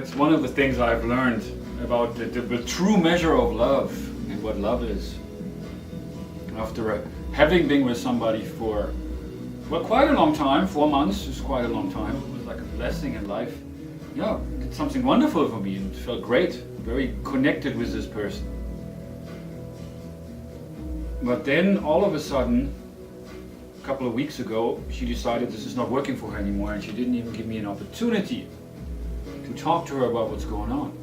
That's one of the things I've learned about the true measure of love and what love is. After having been with somebody for, well, quite a long time, 4 months is quite a long time. It was like a blessing in life. Yeah, it's something wonderful for me and it felt great, very connected with this person. But then all of a sudden, a couple of weeks ago, she decided this is not working for her anymore, and she didn't even give me an opportunity to talk to her about what's going on.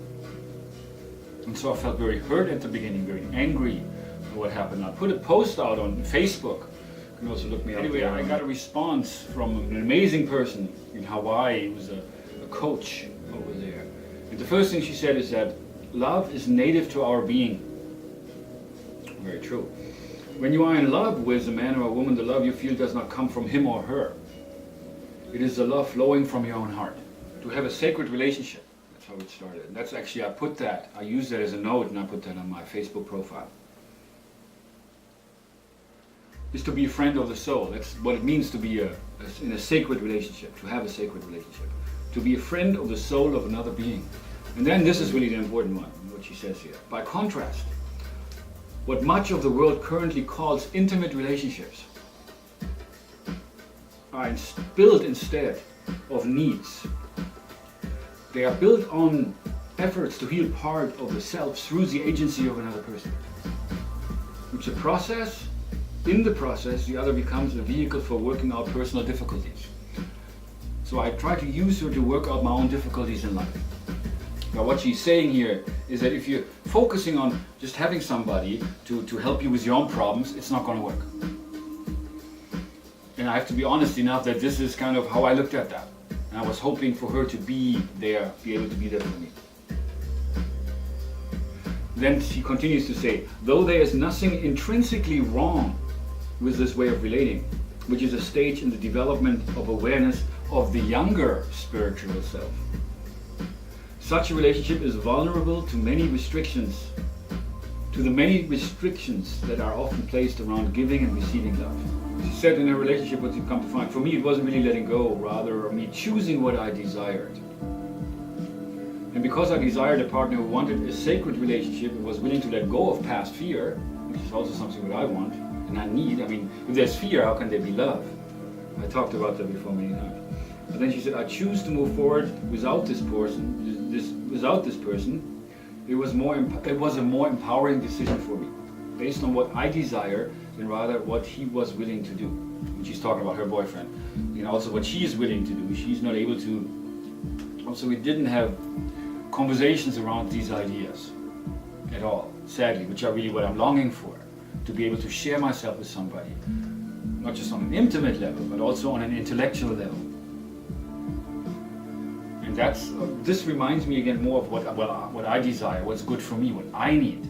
And so I felt very hurt at the beginning, very angry at what happened. I put a post out on Facebook. You can also look me up. Anyway, I got a response from an amazing person in Hawaii. He was a coach over there. And the first thing she said is that love is native to our being. Very true. When you are in love with a man or a woman, the love you feel does not come from him or her. It is the love flowing from your own heart. To have a sacred relationship, that's how it started. And that's actually, I used that as a note and I put that on my Facebook profile. Is to be a friend of the soul. That's what it means to be in a sacred relationship, to have a sacred relationship. To be a friend of the soul of another being. And then this is really the important one, what she says here. By contrast, what much of the world currently calls intimate relationships are built instead of needs. They are built on efforts to heal part of the self through the agency of another person. It's a process. In the process, the other becomes a vehicle for working out personal difficulties. So I try to use her to work out my own difficulties in life. Now what she's saying here is that if you're focusing on just having somebody to help you with your own problems, it's not going to work. And I have to be honest enough that this is kind of how I looked at that. And I was hoping for her to be there, be able to be there for me. Then she continues to say, though there is nothing intrinsically wrong with this way of relating, which is a stage in the development of awareness of the younger spiritual self. Such a relationship is vulnerable to many restrictions, to the many restrictions that are often placed around giving and receiving love. She said in her relationship, what you come to find, for me it wasn't really letting go, rather me choosing what I desired. And because I desired a partner who wanted a sacred relationship and was willing to let go of past fear, which is also something that I want and I need. I mean, if there's fear, how can there be love? I talked about that before many times. But then she said, I choose to move forward without this person. It was a more empowering decision for me, based on what I desire than rather what he was willing to do. And she's talking about her boyfriend, and also what she is willing to do. She's not able to. Also, we didn't have conversations around these ideas at all, sadly, which are really what I'm longing for, to be able to share myself with somebody, not just on an intimate level, but also on an intellectual level. And this reminds me again more of what I desire, what's good for me, what I need.